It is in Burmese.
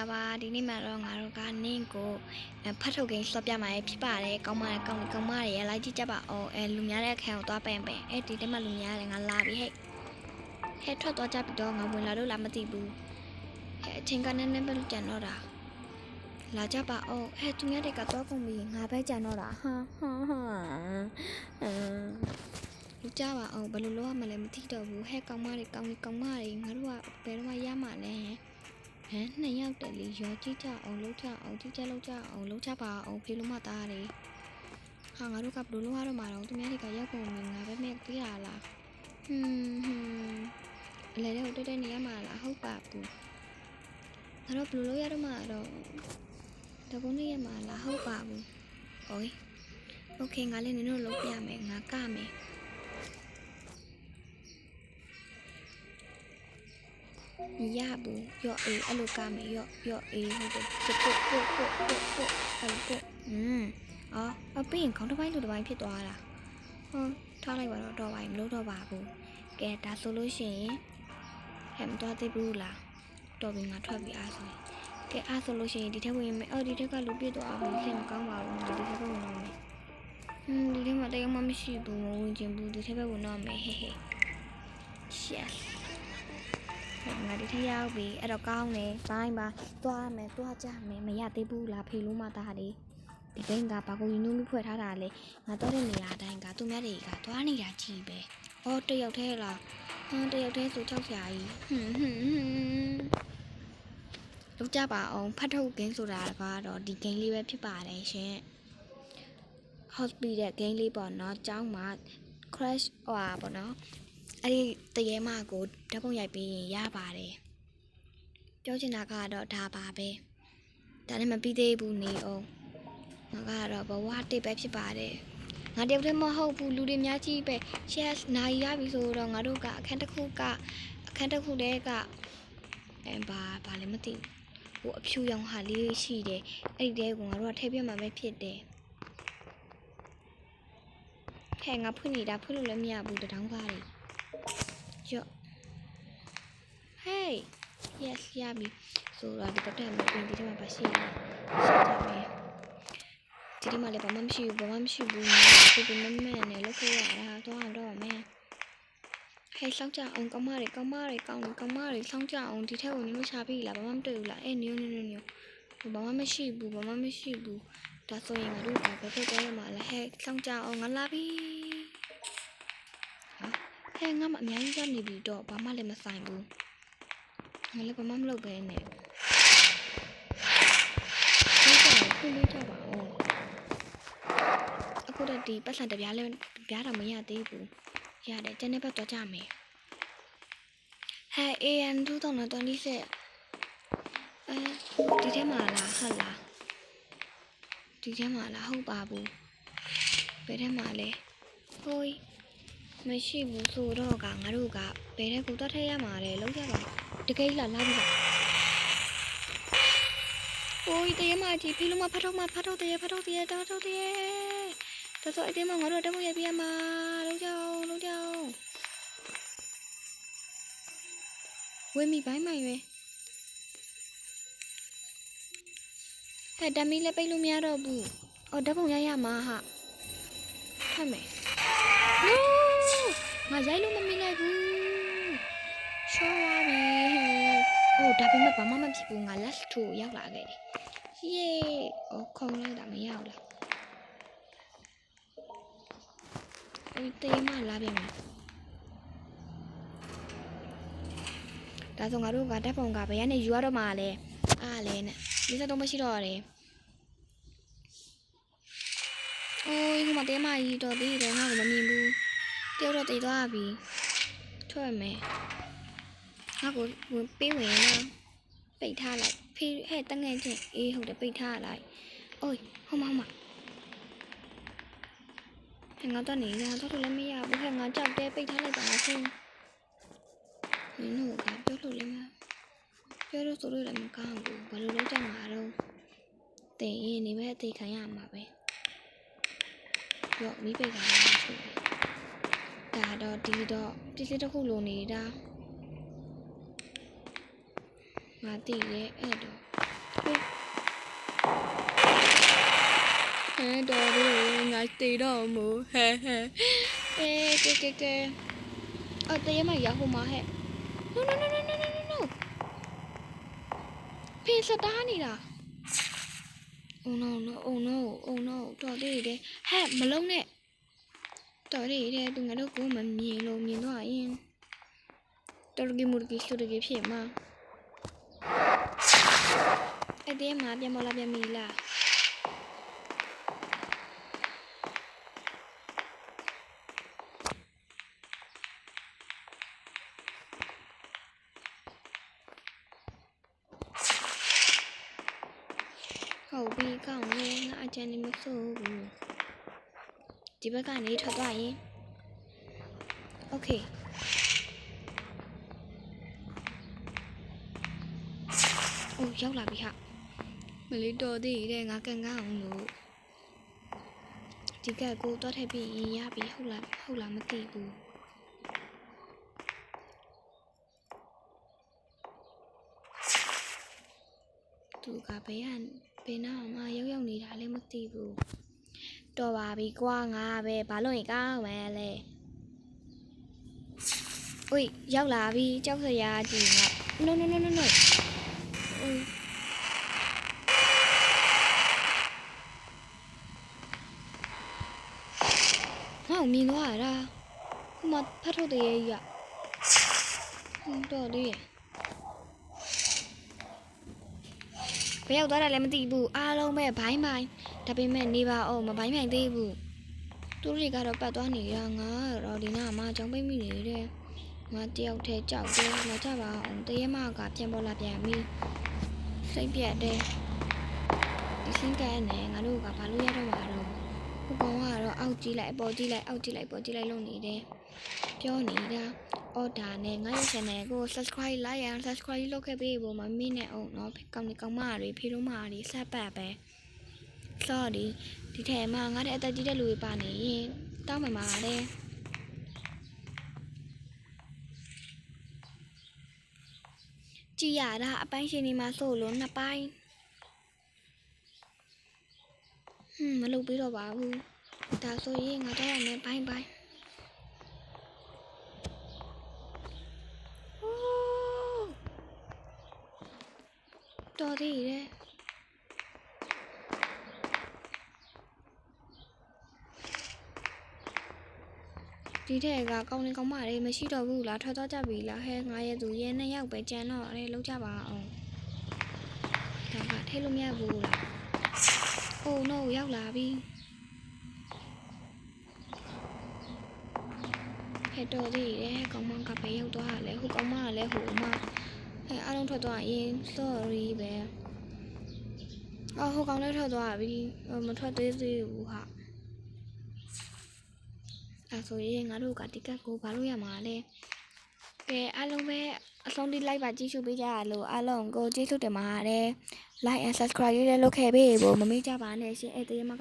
吧，今天买了我家那个拍头给手表买批把嘞，搞嘛的，来几只吧哦，路面嘞看我多白白，今天嘛路面嘞我拉比嘿，拖多只比多我本来都拉没地步，听个那不讲了啦，拉只吧哦，中间这个多公平，我不讲了啦，လူကြပါအောင်ဘယ်လိုလုပ်ရမလဲမသိတော့ဘူးဟဲ့ကောင်မတွေငါတို့ကဘယ်တော့မှရမှာလဲဟမ်နှစ်ယောက်တည်းလေရောကြည့်ကြအောင်လှုပ်ကြအောင်ကြည့်ကြလှုပ်ကြအောင်လှုပ်ကြပါအောင်ဖေးလို့မသားတယ်ဟာငါတို့ကဘယ်လိုလုပ်ရတော့မှာတော့သူများတွေကရောက်ကုန်ပြီငါပဲမဲ့သိရလားအလဲလေးကိုတက်နေရမှာလားဟုတ်ပါဘူးငါတို့ဘယ်လိုလုပ်ရတော့မှာတော့တကုန်းနေရမှာလားဟုတ်ပါဘူးโอ้ยโอเคငါလည်းနင်တို့လုပ်ပြမယ်ငါကမယ်မရဘူးရော့အေးအဲ့လိုကမယ်ရော့အေးဟုတ်တယ်ပုတ်အဲ့လိုအော်အပင်းခေါင်းတစ်ပိုင်းတစ်ပိုင်းဖြစ်သွားတာထားလိုက်ပါတော့ပါမလို့တော့ပါဘူးကဲဒါဆိုလို့ရှိရင်ဟဲ့မတော်သေးဘူးလားတော်ပြီငါထွက်ပြီအားဆိုရင်ကဲအားဆိုလို့ရှိရင်ဒီထက်ဝင်မယ်ဒီထက်ကလူပြည့်သွားပြီလက်မကောင်းပါဘူးဒီထက်ကဝင်တော့မယ်ဒီထက်မှာတရားမှမရှိဘူးမဝင်ချင်ဘူးဒီထက်ကဝင်တော့မယ်ဟဲ့ yesငါဒီထက်ရောက်ပြီအဲ့တော့ကောင်းတယ်ဘိုင်းပါသွားမယ်သွားကြမယ်မရသေးဘူးလားဖေလို့မသားတယ်ဒီဘိန်းကဘာကိုယူနုဖွဲ့ထားတာလဲငါတော့တဲ့နေရာအတိုင်းကသူများတွေကသွားနေတာကြည့်ပဲအော်တယောက်တည်းလားတယောက်တည်းဆို6ဆရာကြီးလောက်ကြပါအောင်ဖတ်ထုတ်ဂိမ်းဆိုတာကတော့ဒီ game လေးပဲဖြစ်ပါတယ်ရှင် hospital game လေးပေါ့နော်ကျောင်းမှာ crash ပေါ့နော်အဲ့ဒီတရေမကိုဓာတ်ပုံရိုက်ပြီးရင်ရပါတယ်ပြောချင်တာကတော့ဒါပါပဲဒါနဲ့မပြီးသေးဘူးနေအောင်ငါကတော့ဘဝတစ်ပဲဖြစ်ပါတယ်ငါတယောက်တည်းမဟုတ်ဘူးလူတွေများကြီးပဲ share နိုင်ရပြီဆိုတော့ငါတို့ကအခန်းတစ်ခုတည်းကဘာလဲမသိဘူးဟိုအဖြူရောင်ဟာလေးရှိတယ်အဲ့ဒီတဲကိုငါတို့ကထည့်ပြမှာပဲဖြစ်တယ်ဟဲ့ငါဖွင့်နေတာဖွင့်လို့လည်းမရဘူးတောင်းကားတွေရော့ hey yes ရပြီဆိုတော့ဒီတက်မှာပြင်ဒီထဲမှာပါရှိတယ်ဒီထဲမှာလည်းဘာမှမရှိဘူးဒီမမဲနဲ့လောက်ခဲ့ရတာတော့မယ်ဟဲ့စောင့်ကြအောင်ကောင်းမတွေစောင့်ကြအောင်ဒီထဲကိုနင်တို့ချပြီလားဘာမှမတွေ့ဘူးလားနင်ဘာမှမရှိဘူးဒါဆိုရင်ငါတို့ကဘယ်ဖက်သွားရမှာလဲဟဲ့စောင့်ကြအောင်ငါလာပြီဟဲ့ငါမအများကြီးရောက်နေပြီတော့ဘာမှလည်းမဆိုင်ဘူးငါလည်းဘာမှမလုပ်ပဲနဲ့ခွင့်ပေးကြပါဦးအခုတည်းဒီပတ်စံတပြားလည်းပြားတော့မရသေးဘူးရတယ်ကျန်တဲ့ဘက်တော့ကြမယ်ဟဲ့ AN 2026ဒီထဲမှာလားဟုတ်လားဒီထဲမှာလားဟုတ်ပါဘူးဘယ်ထဲမှာလဲဟိုးမရှိဘူးဆိုတော့ကငါတို့ကဘယ်ထဲကိုတော့ထည့်ရမှာလဲလုံးကြပါတကယ်လားလာပြီလားโอ้ยတရားမကြီးဖီလုံးမဖတ်တော့တရားဒါဆိုအဲ့ဒီမှာငါတို့တက်ဖို့ရပြရမှာလုံးကြအောင်ဝေးမိပိုင်းမိုင်ပဲဟဲ့တမီလည်းပိတ်လို့မရတော့ဘူးအော်ဓာတ်ပုံရမှာဟာဖတ်မယ်ငါရိုက်လို့မမိလိုက်ဘူးချောပါပြီဟိုဒါပေမဲ့ဘာမှမဖြစ်ဘူးငါ last 2ရောက်လာခဲ့တယ်ယေးခုံလိုက်တာမရဘူးလားအဲ့တေးမလာပြန်မယ်ဒါဆိုငါတို့ကဓာတ်ပုံကဘယ်ကနေယူရတော့မှာလဲအားလဲနဲ့လေးစတော့မရှိတော့ရတယ်အိုးဒီမှာတေးမကြီးတော့သေးတယ်ငါ့ကိုမမြင်ဘူးတယောက်တော့တေးသွားပြီထွက်ရမယ်ငါ့ကိုပေးဝင်နော်ပိတ်ထားလိုက်ဖေးဟဲ့တငယ်ချင်းအေးဟုတ်တယ်ပိတ်ထားလိုက်အိုးဟမငါတော့နေရတော့လည်းမရဘူးဟဲ့ငါကြောက်တယ်ပိတ်ထားလိုက်ပါလားချင်းနင်တို့ကပြောလို့လည်းမပြောလို့ဆိုလို့လည်းမကောင်းဘူးဘာလို့လဲကြမှာတော့တင်ရင်နေပဲအသေးခံရမှာပဲရော့မိပိတ်တာလည်းဆိုဒါတော့ဒီတော့ပစ္စည်းတစ်ခုလိုနေတာငါသိရဲ့အဲ့တော့ တော်လေးငါတေတော့မို့ဟဲကဲအော်တရေမရောက်ဟိုမှာဟဲ့ no ဖေးစတားနေတာ oh no တော်သေးတယ်ဟဲ့မလုံးနဲ့တော်သေးတယ်သူငါတို့ကိုမမြင်လို့မြင်တော့ရင်တော်ကြီးမူကြီးဆိုတကြီးဖြစ်မှာအဲ့ဒီမှာပြန်မလာပြန်မီလားဟုတ်ပြီကောင်းလေငါအချမ်းနေမဆိုးဘူးဒီဘက်ကနေထွက်သွားရင် okay အိုးရောက်လာပြီဟာမလေးတော်သေးတယ်ငါကန်ကောင်းလို့ဒီကကိုတော့ထည့်ပြီးရင်ရပြီဟုတ်လားမသိဘူးသူကဘယ်နာမှရောက်နေတာလည်းမသိဘူးတော်ပါပြီကွာငါပဲဘာလို့ရင်ကောင်းမယ်လဲอุ้ยရောက်လာပြီကြောက်စရာကြီးငါ no อุ้ยဟောမြင်သွားတာဟိုမှာဖတ်ထုတ်တဲ့ရတော်လေးရဘယ်ရောက်သွားတာလဲမသိဘူးအားလုံးပဲဘိုင်းဒါပေမဲ့နေပါအောင်မဘိုင်းသေးဘူးသူတွေကတော့ပတ်သွားနေရငါတော့ဒီနာမှာကြောင်းပိတ်မိနေတဲ့ငါတယောက်တည်းကြောက်တယ်မကြပါအောင်တရေမကပြန်ပေါ်လာပြန်ပြီစိတ်ပြတ်တယ်ဒီစင်းကဲနဲ့ငါတို့ကဘာလို့ရတော့မှာတော့ဟိုကောင်ကတော့အောက်ကြည့်လိုက်ပေါ်ကြည့်လိုက်လုပ်နေတယ်ပြောနေတာအော်ဒါနဲ့ငါရဲ့ channel ကို subscribe လိုက်ရအောင် subscribe လုပ်ခဲ့ပေးဖို့မမေ့နဲ့အောင်နော်ကောင်းမတွေဖေတို့မတွေဆက်ပတ်ပဲ sorry ဒီထဲမှာငါတဲ့အသက်ကြီးတဲ့လူတွေပါနေရင်တောင်းမှမှာလေကြည်ရတာအပိုင်းရှင်နေမှာဆိုလို့နှစ်ပိုင်းမလုပ်ပြီးတော့ပါဘူးဒါဆိုရင်ငါတော့ရမယ်ဘိုင်းတော်သေးတယ်ဒီထဲကကောင်းမလေးမရှိတော့ဘူးလားထွက်သွားကြပြီလားဟဲငါရဲ့သူရဲ2ယောက်ပဲကြံတော့လေလောက်ကြပါအောင်ဒါကထဲလို့မရဘူးလား oh no ရောက်လာပြီဟဲတော်သေးတယ်ကောင်းမကပဲရောက်သွားလဲဟိုကောင်းမကလည်းဟိုမှာဟဲအားလုံးထွက်သွားရင် sorry ပဲအော်ဟိုကောင်လည်းထွက်သွားပြီမထွက်သေးဘူးဟာအဲ့ဆိုရင်ငါတို့ကတိကတ်ကိုဘာလို့ရမှာလဲကဲအားလုံးပဲအဆုံးထိ like ပါကြည့်ရှုပေးကြရလို့အားလုံးကိုကျေးဇူးတင်ပါတယ် like and subscribe လေးလုပ်ခဲ့ပေးဖို့မမေ့ကြပါနဲ့ရှင်အဲ့တည်းမှာ